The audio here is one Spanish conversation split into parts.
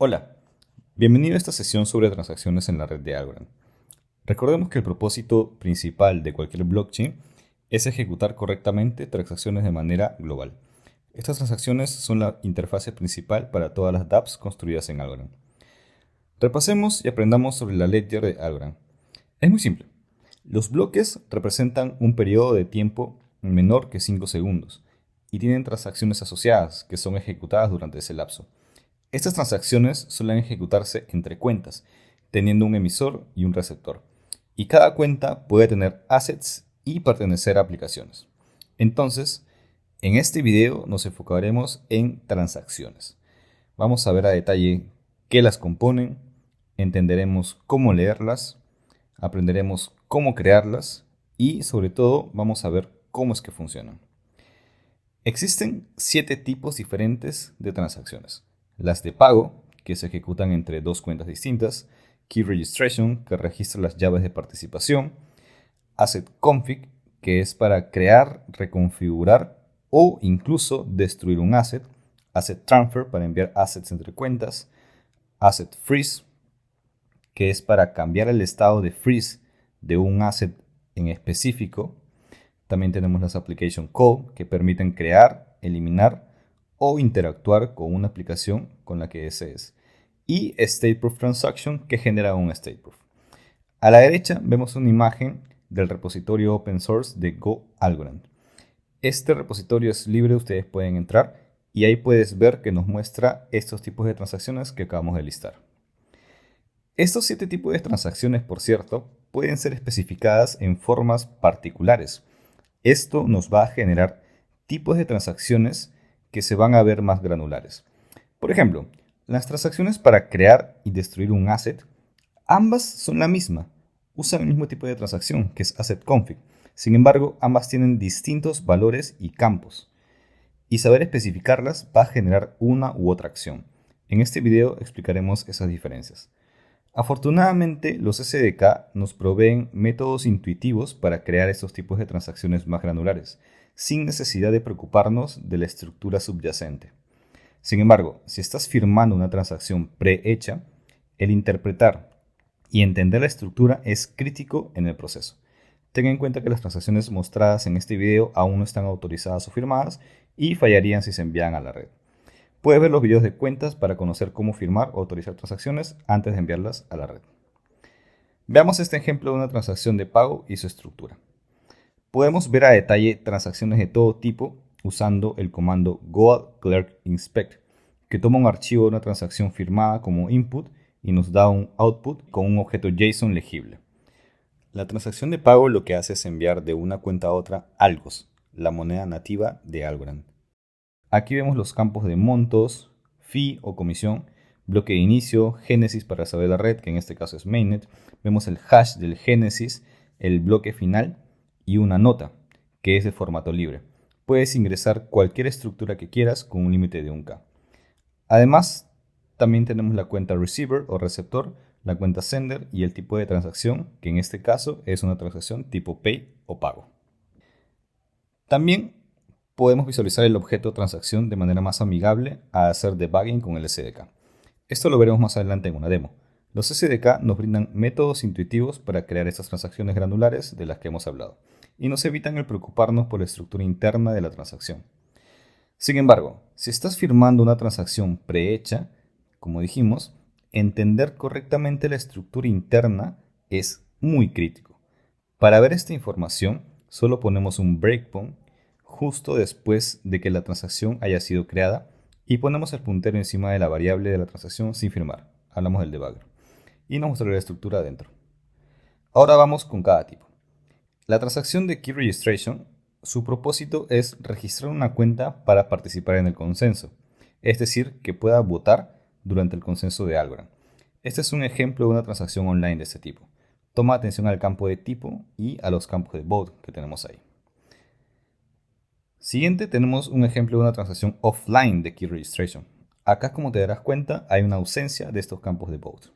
Hola, bienvenido a esta sesión sobre transacciones en la red de Algorand. Recordemos que el propósito principal de cualquier blockchain es ejecutar correctamente transacciones de manera global. Estas transacciones son la interfase principal para todas las dApps construidas en Algorand. Repasemos y aprendamos sobre la ledger de Algorand. Es muy simple. Los bloques representan un periodo de tiempo menor que 5 segundos y tienen transacciones asociadas que son ejecutadas durante ese lapso. Estas transacciones suelen ejecutarse entre cuentas, teniendo un emisor y un receptor. Y cada cuenta puede tener assets y pertenecer a aplicaciones. Entonces, en este video nos enfocaremos en transacciones. Vamos a ver a detalle qué las componen, entenderemos cómo leerlas, aprenderemos cómo crearlas y sobre todo vamos a ver cómo es que funcionan. Existen 7 tipos diferentes de transacciones. Las de pago, que se ejecutan entre dos cuentas distintas, Key Registration, que registra las llaves de participación, Asset Config, que es para crear, reconfigurar o incluso destruir un asset, Asset Transfer, para enviar assets entre cuentas, Asset Freeze, que es para cambiar el estado de freeze de un asset en específico. También tenemos las Application Call, que permiten crear, eliminar o interactuar con una aplicación con la que desees. Y State Proof Transaction, que genera un State Proof. A la derecha vemos una imagen del repositorio open source de Go Algorand. Este repositorio es libre, ustedes pueden entrar y ahí puedes ver que nos muestra estos tipos de transacciones que acabamos de listar. Estos 7 tipos de transacciones, por cierto, pueden ser especificadas en formas particulares. Esto nos va a generar tipos de transacciones que se van a ver más granulares. Por ejemplo, las transacciones para crear y destruir un asset, ambas son la misma, usan el mismo tipo de transacción, que es asset config. Sin embargo, ambas tienen distintos valores y campos. Y saber especificarlas va a generar una u otra acción. En este video explicaremos esas diferencias. Afortunadamente, los SDK nos proveen métodos intuitivos para crear estos tipos de transacciones más granulares, sin necesidad de preocuparnos de la estructura subyacente. Sin embargo, si estás firmando una transacción prehecha, el interpretar y entender la estructura es crítico en el proceso. Ten en cuenta que las transacciones mostradas en este video aún no están autorizadas o firmadas y fallarían si se envían a la red. Puedes ver los videos de cuentas para conocer cómo firmar o autorizar transacciones antes de enviarlas a la red. Veamos este ejemplo de una transacción de pago y su estructura. Podemos ver a detalle transacciones de todo tipo usando el comando goalClerkInspect, que toma un archivo de una transacción firmada como input y nos da un output con un objeto JSON legible. La transacción de pago lo que hace es enviar de una cuenta a otra Algos, la moneda nativa de Algorand. Aquí vemos los campos de montos, fee o comisión, bloque de inicio, génesis para saber la red, que en este caso es mainnet. Vemos el hash del génesis, el bloque final y una nota, que es de formato libre. Puedes ingresar cualquier estructura que quieras con un límite de 1K. Además, también tenemos la cuenta receiver o receptor, la cuenta sender y el tipo de transacción, que en este caso es una transacción tipo pay o pago. También podemos visualizar el objeto transacción de manera más amigable a hacer debugging con el SDK. Esto lo veremos más adelante en una demo. Los SDK nos brindan métodos intuitivos para crear estas transacciones granulares de las que hemos hablado y nos evitan el preocuparnos por la estructura interna de la transacción. Sin embargo, si estás firmando una transacción prehecha, como dijimos, entender correctamente la estructura interna es muy crítico. Para ver esta información, solo ponemos un breakpoint justo después de que la transacción haya sido creada y ponemos el puntero encima de la variable de la transacción sin firmar. Hablamos del debugger. Y nos mostrará la estructura adentro. Ahora vamos con cada tipo. La transacción de Key Registration, su propósito es registrar una cuenta para participar en el consenso, es decir, que pueda votar durante el consenso de Algorand. Este es un ejemplo de una transacción online de este tipo. Toma atención al campo de tipo y a los campos de vote que tenemos ahí. Siguiente tenemos un ejemplo de una transacción offline de Key Registration. Acá, como te darás cuenta, hay una ausencia de estos campos de vote.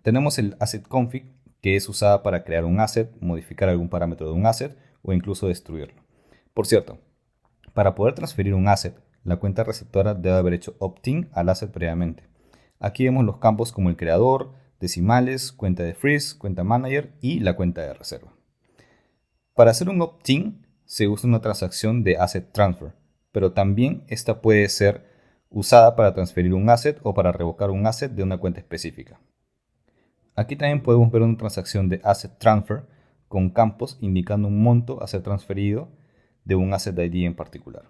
Tenemos el asset config, que es usada para crear un asset, modificar algún parámetro de un asset o incluso destruirlo. Por cierto, para poder transferir un asset, la cuenta receptora debe haber hecho opt-in al asset previamente. Aquí vemos los campos como el creador, decimales, cuenta de freeze, cuenta manager y la cuenta de reserva. Para hacer un opt-in se usa una transacción de asset transfer, pero también esta puede ser usada para transferir un asset o para revocar un asset de una cuenta específica. Aquí también podemos ver una transacción de asset transfer con campos indicando un monto a ser transferido de un asset ID en particular.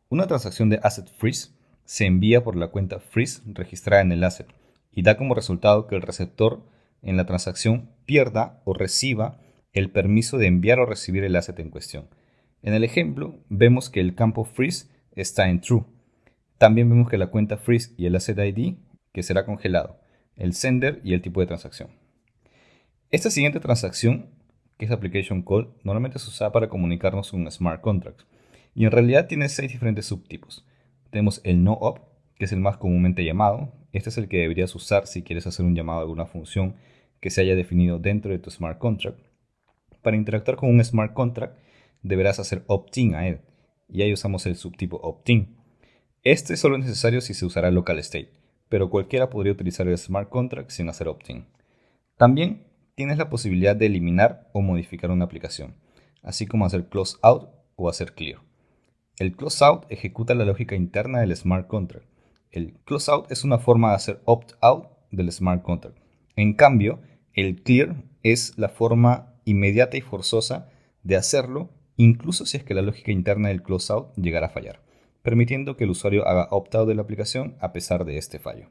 Una transacción de asset freeze se envía por la cuenta freeze registrada en el asset y da como resultado que el receptor en la transacción pierda o reciba el permiso de enviar o recibir el asset en cuestión. En el ejemplo vemos que el campo freeze está en true. También vemos que la cuenta freeze y el asset ID que será congelado, el sender y el tipo de transacción. Esta siguiente transacción, que es application call, normalmente se usa para comunicarnos con un smart contract y en realidad tiene 6 diferentes subtipos. Tenemos el no-op, que es el más comúnmente llamado. Este es el que deberías usar si quieres hacer un llamado a alguna función que se haya definido dentro de tu smart contract. Para interactuar con un smart contract deberás hacer opt-in a él y ahí usamos el subtipo opt-in. Este solo es necesario si se usará local state, pero cualquiera podría utilizar el smart contract sin hacer opt-in. También tienes la posibilidad de eliminar o modificar una aplicación, así como hacer close out o hacer clear. El close out ejecuta la lógica interna del smart contract. El close out es una forma de hacer opt out del smart contract. En cambio, el clear es la forma inmediata y forzosa de hacerlo, incluso si es que la lógica interna del close out llegara a fallar, permitiendo que el usuario haga opt out de la aplicación a pesar de este fallo.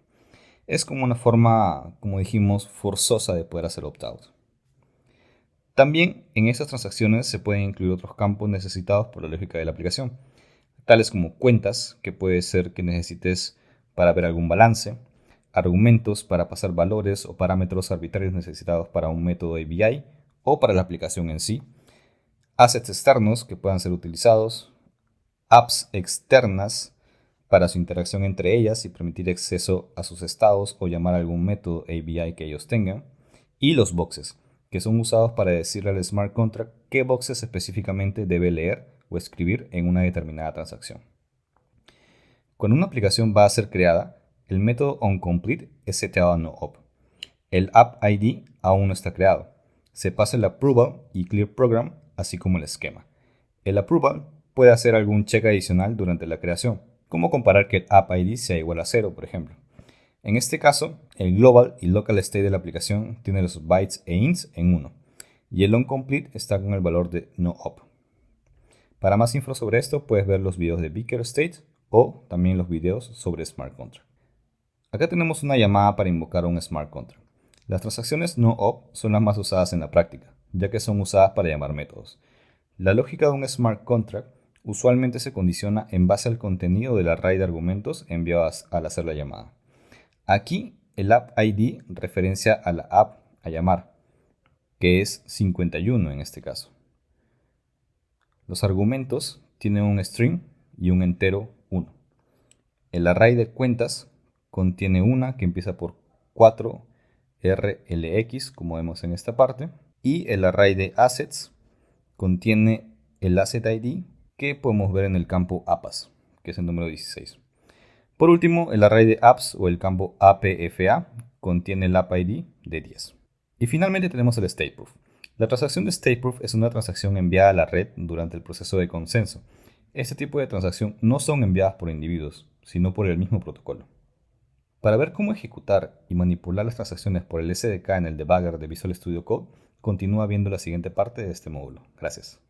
Es como una forma, como dijimos, forzosa de poder hacer opt-out. También en estas transacciones se pueden incluir otros campos necesitados por la lógica de la aplicación, tales como cuentas, que puede ser que necesites para ver algún balance, argumentos para pasar valores o parámetros arbitrarios necesitados para un método API o para la aplicación en sí, assets externos que puedan ser utilizados, apps externas para su interacción entre ellas y permitir acceso a sus estados o llamar a algún método API que ellos tengan, y los boxes, que son usados para decirle al smart contract qué boxes específicamente debe leer o escribir en una determinada transacción. Cuando una aplicación va a ser creada, el método onComplete es seteado a no-op. El app ID aún no está creado. Se pasa el approval y clear program, así como el esquema. El approval puede hacer algún check adicional durante la creación, como comparar que el app ID sea igual a 0, por ejemplo. En este caso, el global y local state de la aplicación tiene los bytes e ints en 1, y el onComplete está con el valor de no-op. Para más info sobre esto, puedes ver los videos de Beaker State o también los videos sobre Smart Contract. Acá tenemos una llamada para invocar un Smart Contract. Las transacciones no-op son las más usadas en la práctica, ya que son usadas para llamar métodos. La lógica de un Smart Contract usualmente se condiciona en base al contenido del array de argumentos enviados al hacer la llamada. Aquí el app ID referencia a la app a llamar, que es 51 en este caso. Los argumentos tienen un string y un entero 1. El array de cuentas contiene una que empieza por 4RLX, como vemos en esta parte, y el array de assets contiene el asset ID que podemos ver en el campo APAS, que es el número 16. Por último, el array de apps o el campo APFA contiene el app ID de 10. Y finalmente tenemos el stateproof. La transacción de stateproof es una transacción enviada a la red durante el proceso de consenso. Este tipo de transacción no son enviadas por individuos, sino por el mismo protocolo. Para ver cómo ejecutar y manipular las transacciones por el SDK en el debugger de Visual Studio Code, continúa viendo la siguiente parte de este módulo. Gracias.